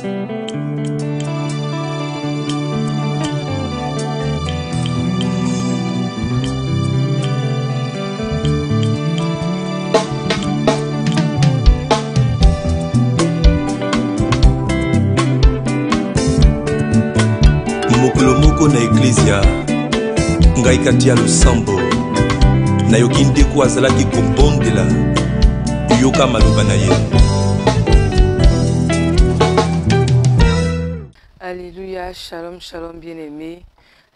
mokolo moko na eklezia ngai kati ya losambo nayoki ndeko azalaki kobondela yoka maloba na ye. Alléluia, shalom, shalom bien-aimés,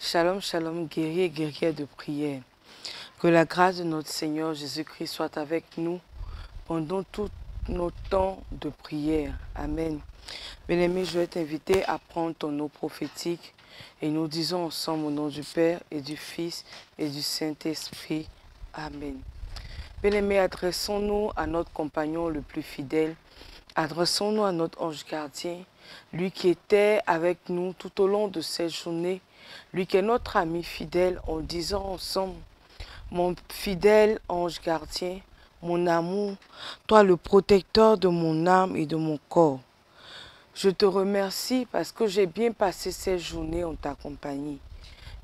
shalom, shalom guerriers et guerrières de prière. Que la grâce de notre Seigneur Jésus-Christ soit avec nous pendant tous nos temps de prière. Amen. Bien-aimés, je vais t'inviter à prendre ton eau prophétique et nous disons ensemble au nom du Père et du Fils et du Saint-Esprit. Amen. Bien-aimés, adressons-nous à notre compagnon le plus fidèle, adressons-nous à notre ange gardien, lui qui était avec nous tout au long de cette journée, lui qui est notre ami fidèle, en disant ensemble, mon fidèle ange gardien, mon amour, toi le protecteur de mon âme et de mon corps. Je te remercie parce que j'ai bien passé cette journée en ta compagnie.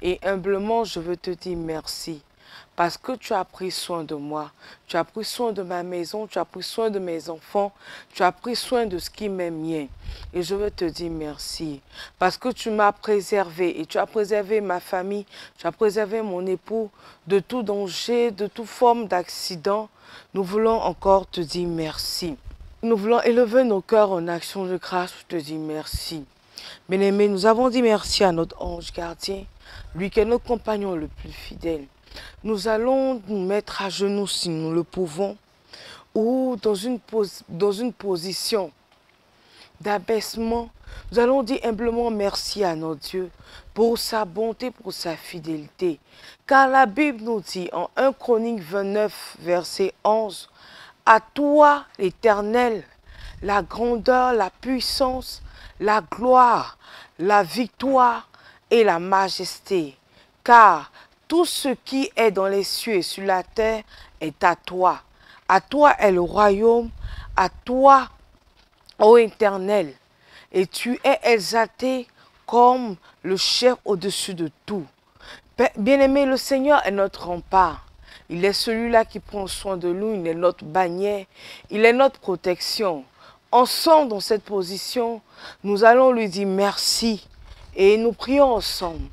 Et humblement, je veux te dire merci. Parce que tu as pris soin de moi, tu as pris soin de ma maison, tu as pris soin de mes enfants, tu as pris soin de ce qui m'est mien. Et je veux te dire merci. Parce que tu m'as préservé et tu as préservé ma famille, tu as préservé mon époux de tout danger, de toute forme d'accident. Nous voulons encore te dire merci. Nous voulons élever nos cœurs en action de grâce pour te dire merci. Bien-aimés, nous avons dit merci à notre ange gardien, lui qui est notre compagnon le plus fidèle. Nous allons nous mettre à genoux si nous le pouvons, ou dans une position d'abaissement. Nous allons dire humblement merci à notre Dieu pour sa bonté, pour sa fidélité. Car la Bible nous dit en 1 Chronique 29, verset 11, « À toi, l'Éternel, la grandeur, la puissance, la gloire, la victoire et la majesté, car tout ce qui est dans les cieux et sur la terre est à toi. À toi est le royaume, à toi, ô Éternel, et tu es exalté comme le chef au-dessus de tout. » Bien-aimé, le Seigneur est notre rempart. Il est celui-là qui prend soin de nous, il est notre bannière, il est notre protection. Ensemble, dans cette position, nous allons lui dire merci et nous prions ensemble.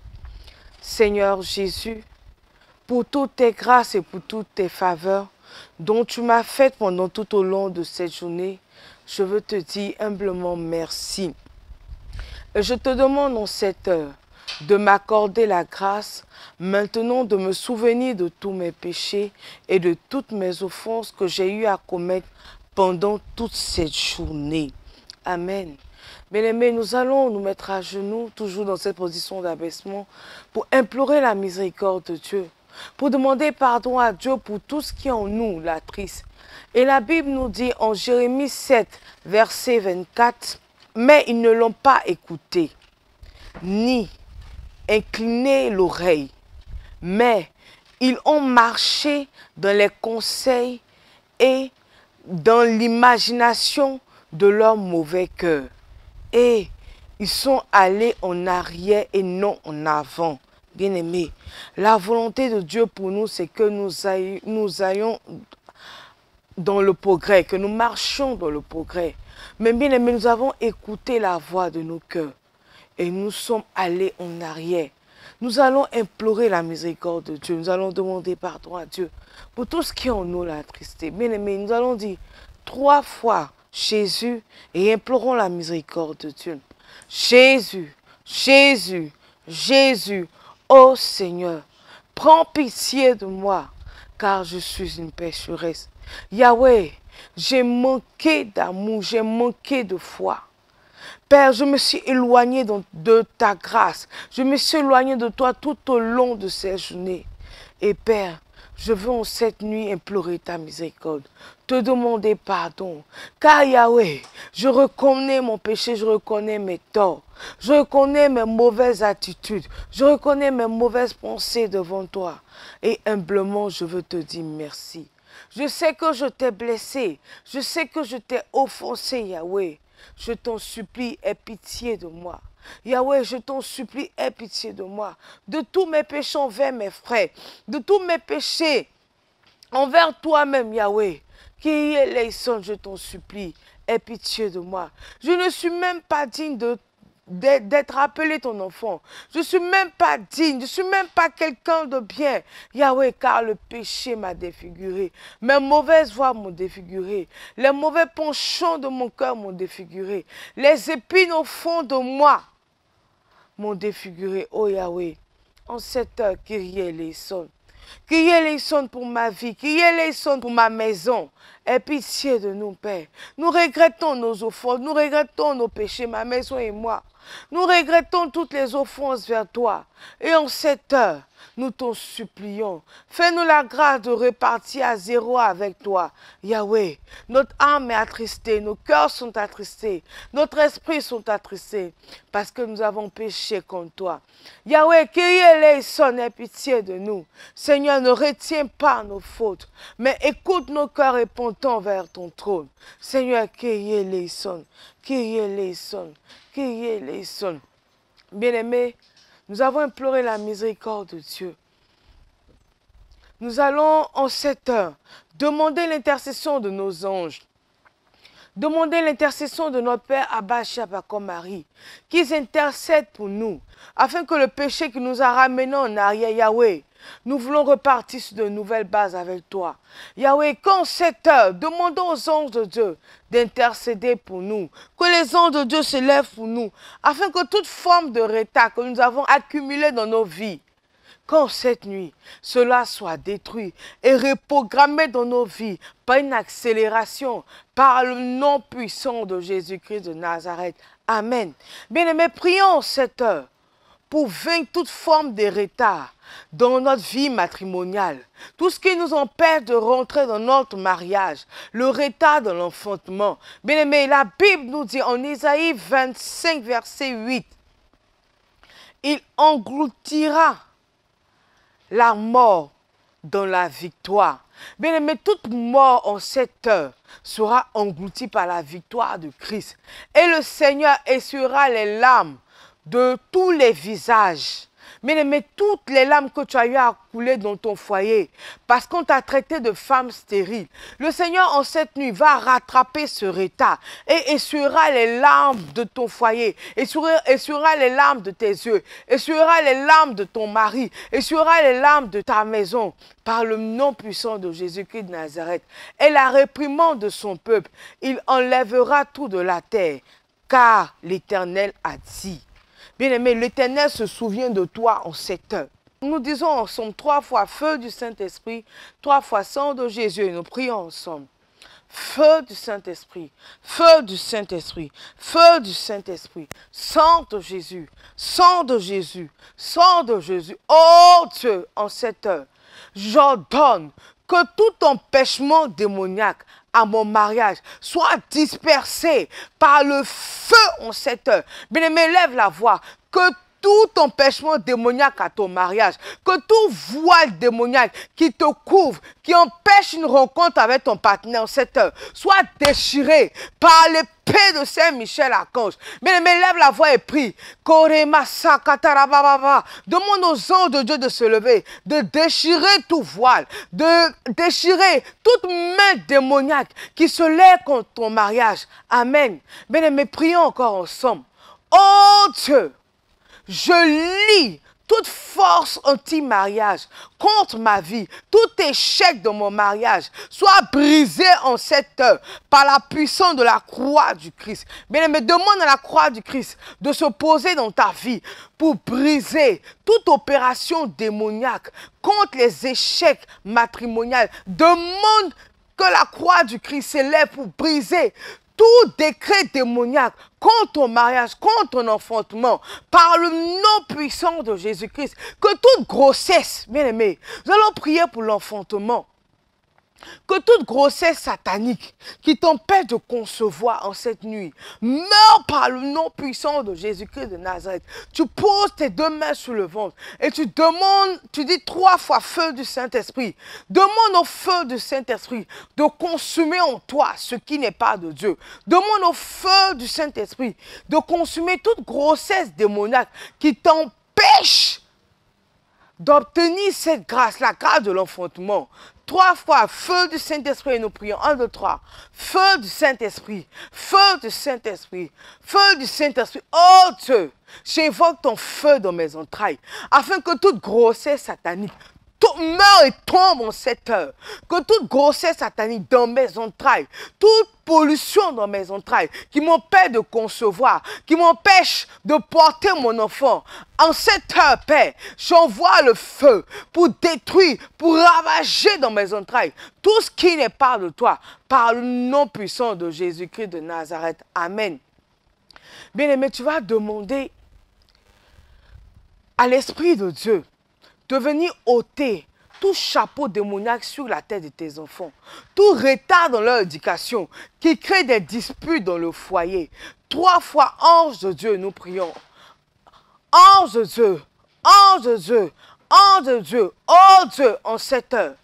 Seigneur Jésus, pour toutes tes grâces et pour toutes tes faveurs dont tu m'as faites pendant tout au long de cette journée, je veux te dire humblement merci. Et je te demande en cette heure de m'accorder la grâce, maintenant de me souvenir de tous mes péchés et de toutes mes offenses que j'ai eu à commettre pendant toute cette journée. Amen. Bien-aimés, nous allons nous mettre à genoux, toujours dans cette position d'abaissement, pour implorer la miséricorde de Dieu, pour demander pardon à Dieu pour tout ce qui est en nous l'attriste. Et la Bible nous dit en Jérémie 7, verset 24, « Mais ils ne l'ont pas écouté, ni incliné l'oreille, mais ils ont marché dans les conseils et dans l'imagination de leur mauvais cœur. Et ils sont allés en arrière et non en avant. » Bien-aimés, la volonté de Dieu pour nous, c'est que nous ayons dans le progrès, que nous marchions dans le progrès. Mais bien aimés, nous avons écouté la voix de nos cœurs et nous sommes allés en arrière. Nous allons implorer la miséricorde de Dieu. Nous allons demander pardon à Dieu pour tout ce qui est en nous l'attristé. Bien aimés, nous allons dire 3 fois Jésus et implorons la miséricorde de Dieu. Jésus, Jésus, Jésus, ô Seigneur, prends pitié de moi, car je suis une pécheresse. Yahweh, j'ai manqué d'amour, j'ai manqué de foi. Père, je me suis éloigné de ta grâce. Je me suis éloigné de toi tout au long de ces journées. Et Père, je veux en cette nuit implorer ta miséricorde, te demander pardon. Car Yahweh, je reconnais mon péché, je reconnais mes torts. Je reconnais mes mauvaises attitudes. Je reconnais mes mauvaises pensées devant toi. Et humblement, je veux te dire merci. Je sais que je t'ai blessé. Je sais que je t'ai offensé, Yahweh. je t'en supplie, aie pitié de moi. Yahweh, je t'en supplie, aie pitié de moi. De tous mes péchés envers mes frères, de tous mes péchés envers toi-même, Yahweh. Qui est Leison, je t'en supplie, aie pitié de moi. Je ne suis même pas digne d'être appelé ton enfant. Je ne suis même pas digne, je ne suis même pas quelqu'un de bien. Yahweh, car le péché m'a défiguré. Mes mauvaises voies m'ont défiguré. Les mauvais penchants de mon cœur m'ont défiguré. Les épines au fond de moi m'ont défiguré. Oh Yahweh, en cette heure, Kyrie eleison. Kyrie eleison pour ma vie, Kyrie eleison pour ma maison. Aie pitié de nous, Père. Nous regrettons nos offenses, nous regrettons nos péchés, ma maison et moi. Nous regrettons toutes les offenses vers toi. Et en cette heure, nous t'en supplions. Fais-nous la grâce de repartir à zéro avec toi. Yahweh, notre âme est attristée, nos cœurs sont attristés, notre esprit sont attristés, parce que nous avons péché contre toi. Yahweh, Kyrie eleison, aie pitié de nous. Seigneur, ne retiens pas nos fautes, mais écoute nos cœurs répondants vers ton trône. Seigneur, Kyrie eleison, Kyrie eleison, Kyrie eleison. Bien-aimés, nous avons imploré la miséricorde de Dieu. Nous allons en cette heure demander l'intercession de nos anges. Demander l'intercession de notre Père Abba Shabbat Marie, qu'ils intercèdent pour nous, afin que le péché qui nous a ramenés en arrière, Yahweh, nous voulons repartir sur de nouvelles bases avec toi. Yahweh, qu'en cette heure, demandons aux anges de Dieu d'intercéder pour nous, que les anges de Dieu se lèvent pour nous, afin que toute forme de retard que nous avons accumulé dans nos vies, quand cette nuit, cela soit détruit et reprogrammé dans nos vies par une accélération, par le nom puissant de Jésus-Christ de Nazareth. Amen. Bien-aimés, prions cette heure pour vaincre toute forme de retard dans notre vie matrimoniale. Tout ce qui nous empêche de rentrer dans notre mariage, le retard de l'enfantement. Bien-aimés, la Bible nous dit en Isaïe 25, verset 8, il engloutira la mort dans la victoire. Bien-aimé, toute mort en cette heure sera engloutie par la victoire de Christ. Et le Seigneur essuiera les larmes de tous les visages. Bien-aimé, toutes les larmes que tu as eu à couler dans ton foyer, parce qu'on t'a traité de femme stérile, le Seigneur en cette nuit va rattraper ce retard et essuiera les larmes de ton foyer, essuiera les larmes de tes yeux, essuiera les larmes de ton mari, essuiera les larmes de ta maison, par le nom puissant de Jésus-Christ de Nazareth. Et la réprimande de son peuple, il enlèvera tout de la terre, car l'Éternel a dit. Bien-aimé, l'Éternel se souvient de toi en cette heure. Nous disons ensemble 3 fois feu du Saint-Esprit, 3 fois sang de Jésus et nous prions ensemble. Feu du Saint-Esprit, feu du Saint-Esprit, feu du Saint-Esprit, sang de Jésus, sang de Jésus, sang de Jésus. Oh Dieu, en cette heure, j'ordonne que tout empêchement démoniaque à mon mariage soit dispersé par le feu en cette heure. Bien-aimé, lève la voix, que tout empêchement démoniaque à ton mariage, que tout voile démoniaque qui te couvre, qui empêche une rencontre avec ton partenaire en cette heure, soit déchiré par l'épée de Saint-Michel Archange. Bien-aimé, lève la voix et prie. Demande aux anges de Dieu de se lever, de déchirer tout voile, de déchirer toute main démoniaque qui se lève contre ton mariage. Amen. Bien-aimé, prions encore ensemble. Oh Dieu, je lis toute force anti-mariage contre ma vie, tout échec de mon mariage, soit brisé en cette heure par la puissance de la croix du Christ. Bien-aimé, demande à la croix du Christ de se poser dans ta vie pour briser toute opération démoniaque contre les échecs matrimoniaux. Demande que la croix du Christ s'élève pour briser tout décret démoniaque contre ton mariage, contre ton enfantement, par le nom puissant de Jésus-Christ, que toute grossesse, bien aimé, nous allons prier pour l'enfantement. Que toute grossesse satanique qui t'empêche de concevoir en cette nuit meurt par le nom puissant de Jésus-Christ de Nazareth. Tu poses tes 2 mains sur le ventre et tu demandes, tu dis 3 fois feu du Saint-Esprit. Demande au feu du Saint-Esprit de consumer en toi ce qui n'est pas de Dieu. Demande au feu du Saint-Esprit de consumer toute grossesse démoniaque qui t'empêche d'obtenir cette grâce, la grâce de l'enfantement. 3 fois, feu du Saint-Esprit, et nous prions. 1, 2, 3. Feu du Saint-Esprit, feu du Saint-Esprit, feu du Saint-Esprit. Oh Dieu, j'invoque ton feu dans mes entrailles, afin que toute grossesse satanique meurt et tombe en cette heure. Que toute grossesse satanique dans mes entrailles, toute pollution dans mes entrailles, qui m'empêche de concevoir, qui m'empêche de porter mon enfant, en cette heure, Père, j'envoie le feu pour détruire, pour ravager dans mes entrailles tout ce qui n'est pas de toi, par le nom puissant de Jésus-Christ de Nazareth. Amen. Bien-aimé, tu vas demander à l'Esprit de Dieu de venir ôter tout chapeau démoniaque sur la tête de tes enfants, tout retard dans leur éducation qui crée des disputes dans le foyer. 3 fois, ange de Dieu, nous prions. Ange de Dieu, ange de Dieu, ange de Dieu, oh Dieu, en cette heure,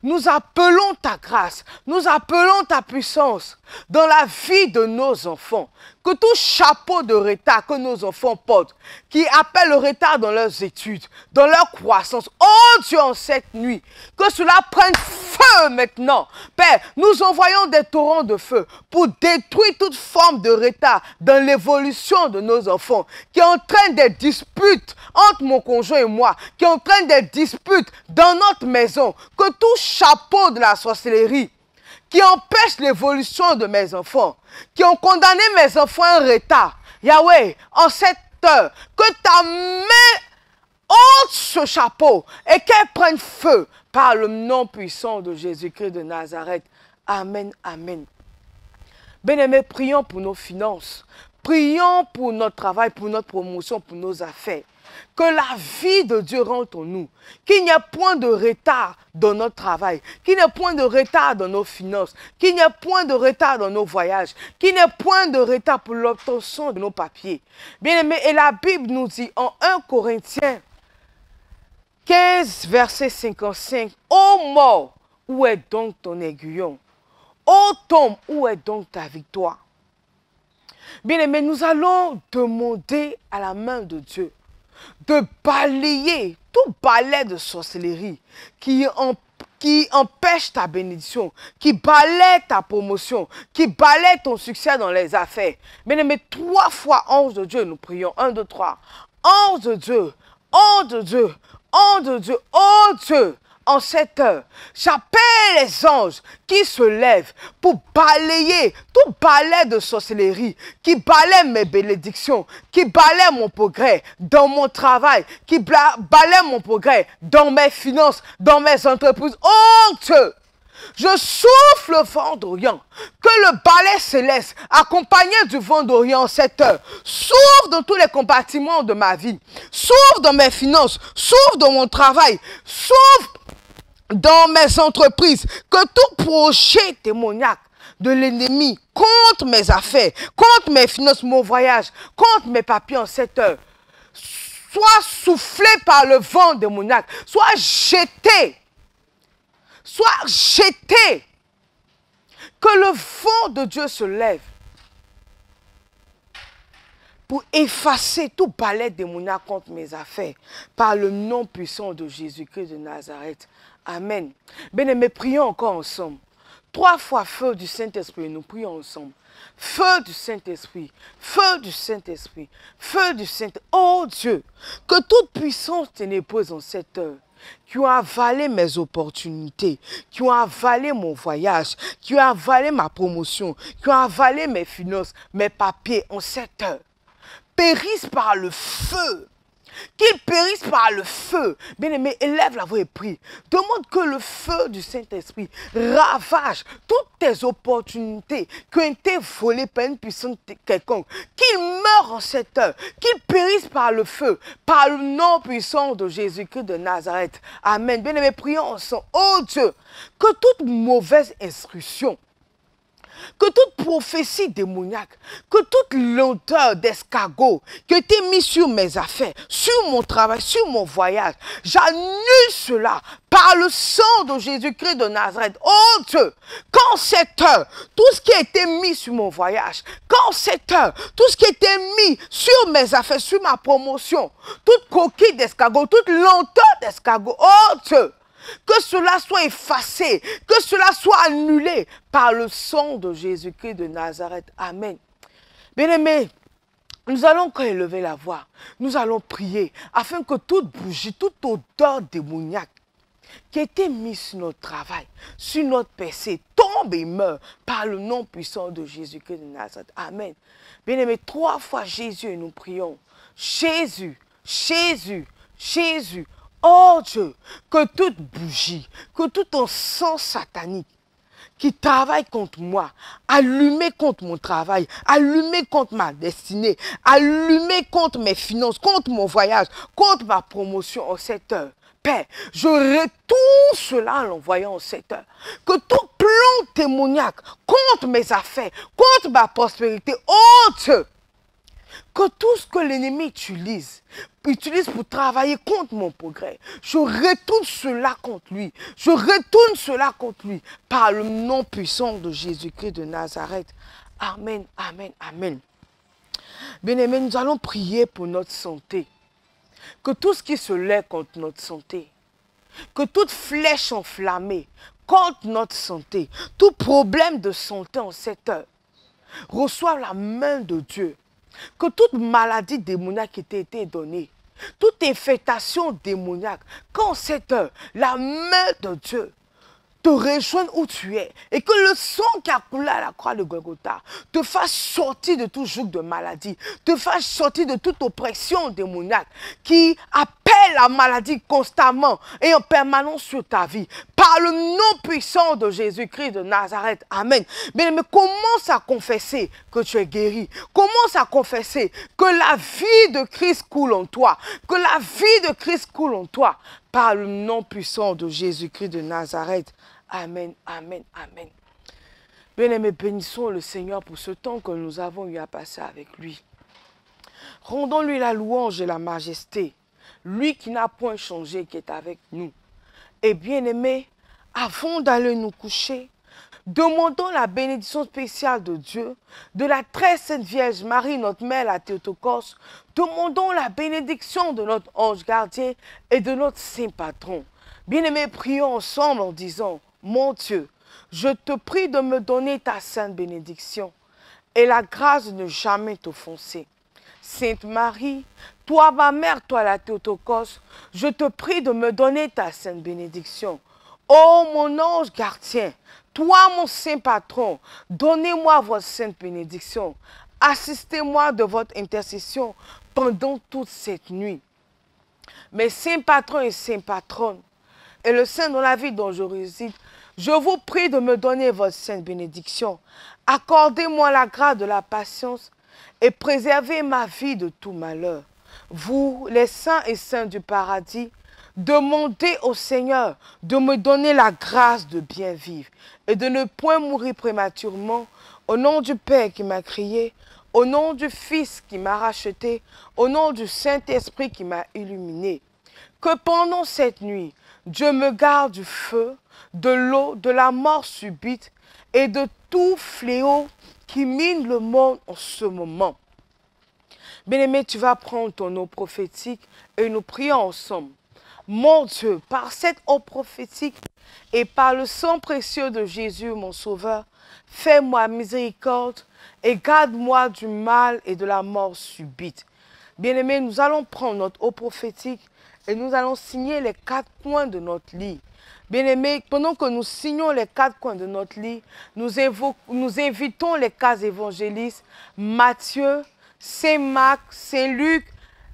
nous appelons ta grâce, nous appelons ta puissance dans la vie de nos enfants. Que tout chapeau de retard que nos enfants portent, qui appelle le retard dans leurs études, dans leur croissance, oh Dieu, en cette nuit, que cela prenne feu maintenant. Père, nous envoyons des torrents de feu pour détruire toute forme de retard dans l'évolution de nos enfants, qui entraîne des disputes entre mon conjoint et moi, qui entraîne des disputes dans notre maison. Que tout chapeau de la sorcellerie qui empêche l'évolution de mes enfants, qui ont condamné mes enfants en retard, Yahweh, en cette heure, que ta main ôte ce chapeau et qu'elle prenne feu par le nom puissant de Jésus-Christ de Nazareth. Amen, amen. Bien-aimés, prions pour nos finances, prions pour notre travail, pour notre promotion, pour nos affaires. Que la vie de Dieu rentre en nous, qu'il n'y ait point de retard dans notre travail, qu'il n'y ait point de retard dans nos finances, qu'il n'y ait point de retard dans nos voyages, qu'il n'y ait point de retard pour l'obtention de nos papiers. Bien aimé, et la Bible nous dit en 1 Corinthiens 15, verset 55, « Ô mort, où est donc ton aiguillon? Ô tombe, où est donc ta victoire? » Bien aimé, nous allons demander à la main de Dieu de balayer tout balai de sorcellerie qui empêche ta bénédiction, qui balaie ta promotion, qui balaie ton succès dans les affaires. Bien-aimé, 3 fois, ange de Dieu, nous prions. 1, 2, 3. Ange de Dieu, ange de Dieu, ange de Dieu, oh Dieu, en cette heure, j'appelle les anges qui se lèvent pour balayer tout balai de sorcellerie, qui balaie mes bénédictions, qui balaie mon progrès dans mon travail, qui balaie mon progrès dans mes finances, dans mes entreprises. Oh Dieu, je souffle le vent d'Orient, que le balai céleste, accompagné du vent d'Orient en cette heure, souffle dans tous les compartiments de ma vie, souffle dans mes finances, souffle dans mon travail, souffle dans mes entreprises, que tout projet démoniaque de l'ennemi contre mes affaires, contre mes finances, mon voyage, contre mes papiers en cette heure, soit soufflé par le vent démoniaque, soit jeté, que le vent de Dieu se lève pour effacer tout balai démoniaque contre mes affaires, par le nom puissant de Jésus-Christ de Nazareth. Amen. Bien-aimés, prions encore ensemble. 3 fois feu du Saint-Esprit, nous prions ensemble. Feu du Saint-Esprit, feu du Saint-Esprit, feu du Saint-Esprit. Oh Dieu, que toute puissance ténébreuse en cette heure, qui ont avalé mes opportunités, qui ont avalé mon voyage, qui ont avalé ma promotion, qui ont avalé mes finances, mes papiers en cette heure, périssent par le feu. qu'ils périssent par le feu. Bien-aimé, élève la voix et prie. Demande que le feu du Saint-Esprit ravage toutes tes opportunités qui ont été volées par une puissance quelconque. Qu'ils meurent en cette heure, qu'ils périssent par le feu, par le nom puissant de Jésus-Christ de Nazareth. Amen. Bien-aimé, prions ensemble. Oh Dieu, que toute mauvaise instruction, que toute prophétie démoniaque, que toute lenteur d'escargot qui a été mise sur mes affaires, sur mon travail, sur mon voyage, j'annule cela par le sang de Jésus-Christ de Nazareth. Oh Dieu, qu'en cette heure, tout ce qui a été mis sur mon voyage, qu'en cette heure, tout ce qui a été mis sur mes affaires, sur ma promotion, toute coquille d'escargot, toute lenteur d'escargot, oh Dieu, que cela soit effacé, que cela soit annulé par le sang de Jésus-Christ de Nazareth. Amen. Bien-aimés, nous allons encore élever la voix. Nous allons prier afin que toute bougie, toute odeur démoniaque qui a été mise sur notre travail, sur notre PC, tombe et meurt par le nom puissant de Jésus-Christ de Nazareth. Amen. Bien-aimés, 3 fois Jésus et nous prions. Jésus, Jésus, Jésus. Oh Dieu, que toute bougie, que tout encens satanique qui travaille contre moi, allumé contre mon travail, allumé contre ma destinée, allumé contre mes finances, contre mon voyage, contre ma promotion en cette heure. Père, je retourne cela en l'envoyant en cette heure. Que tout plan démoniaque contre mes affaires, contre ma prospérité, oh Dieu, que tout ce que l'ennemi utilise pour travailler contre mon progrès, je retourne cela contre lui. Je retourne cela contre lui par le nom puissant de Jésus-Christ de Nazareth. Amen, amen, amen. Bien-aimés, nous allons prier pour notre santé. Que tout ce qui se lève contre notre santé, que toute flèche enflammée contre notre santé, tout problème de santé en cette heure, reçoive la main de Dieu. Que toute maladie démoniaque qui t'a été donnée, toute infectation démoniaque, qu'en cette heure, la main de Dieu te rejoigne où tu es et que le sang qui a coulé à la croix de Golgotha te fasse sortir de tout joug de maladie, te fasse sortir de toute oppression démoniaque qui appelle la maladie constamment et en permanence sur ta vie. Par le nom puissant de Jésus-Christ de Nazareth. Amen. Mais commence à confesser que tu es guéri. Commence à confesser que la vie de Christ coule en toi. Que la vie de Christ coule en toi. Par le nom puissant de Jésus-Christ de Nazareth. Amen, amen, amen. Bien-aimés, bénissons le Seigneur pour ce temps que nous avons eu à passer avec lui. Rendons-lui la louange et la majesté. Lui qui n'a point changé, qui est avec nous. Et bien-aimés, avant d'aller nous coucher, demandons la bénédiction spéciale de Dieu, de la très sainte Vierge Marie, notre mère, la Théotokos. Demandons la bénédiction de notre ange gardien et de notre saint patron. Bien-aimés, prions ensemble en disant, mon Dieu, je te prie de me donner ta sainte bénédiction et la grâce de ne jamais t'offenser. Sainte Marie, toi ma mère, toi la Théotokos, je te prie de me donner ta sainte bénédiction. Ô mon ange gardien, toi mon saint patron, donnez-moi votre sainte bénédiction. Assistez-moi de votre intercession pendant toute cette nuit. Mes saints patrons et saints patronnes, et le Saint dans la vie dont je réside, je vous prie de me donner votre sainte bénédiction. Accordez-moi la grâce de la patience et préservez ma vie de tout malheur. Vous, les saints et saintes du paradis, demandez au Seigneur de me donner la grâce de bien vivre et de ne point mourir prématurément, au nom du Père qui m'a créé, au nom du Fils qui m'a racheté, au nom du Saint-Esprit qui m'a illuminé. Que pendant cette nuit, Dieu me garde du feu, de l'eau, de la mort subite et de tout fléau qui mine le monde en ce moment. Bien-aimé, tu vas prendre ton eau prophétique et nous prions ensemble. Mon Dieu, par cette eau prophétique et par le sang précieux de Jésus, mon Sauveur, fais-moi miséricorde et garde-moi du mal et de la mort subite. Bien-aimé, nous allons prendre notre eau prophétique et nous allons signer les 4 coins de notre lit. Bien-aimés, pendant que nous signons les 4 coins de notre lit, nous invitons les 4 évangélistes, Matthieu, Saint Marc, Saint Luc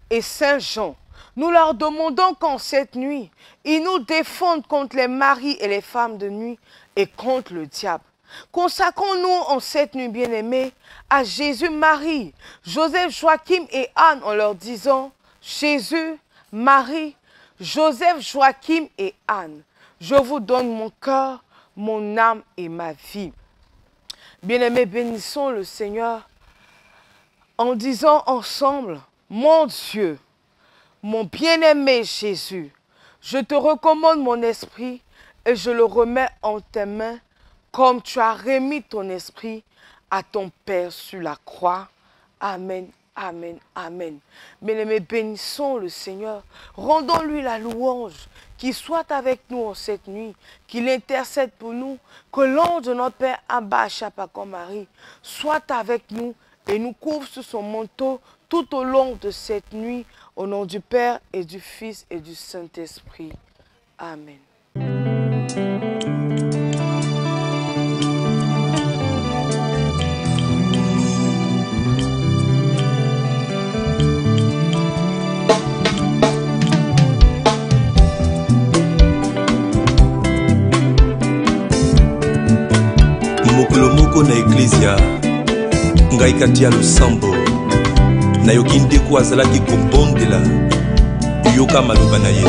et Saint Jean. Nous leur demandons qu'en cette nuit, ils nous défendent contre les maris et les femmes de nuit et contre le diable. Consacrons-nous en cette nuit bien-aimée à Jésus, Marie, Joseph, Joachim et Anne en leur disant « Jésus, Marie, Joseph, Joachim et Anne, je vous donne mon cœur, mon âme et ma vie. » Bien-aimés, bénissons le Seigneur en disant ensemble « Mon Dieu, mon bien-aimé Jésus, je te recommande mon esprit et je le remets en tes mains comme tu as remis ton esprit à ton Père sur la croix. Amen, amen, amen. Bien-aimés, bénissons le Seigneur, rendons-lui la louange, qu'il soit avec nous en cette nuit, qu'il intercède pour nous, que l'ange de notre Père Abba Chapakon Marie soit avec nous et nous couvre sous son manteau tout au long de cette nuit, au nom du Père et du Fils et du Saint-Esprit. Amen. Moko na Ecclesia ngai kati ya losambo nayoki ndeko azalaki kobondela yoka maloba na ye.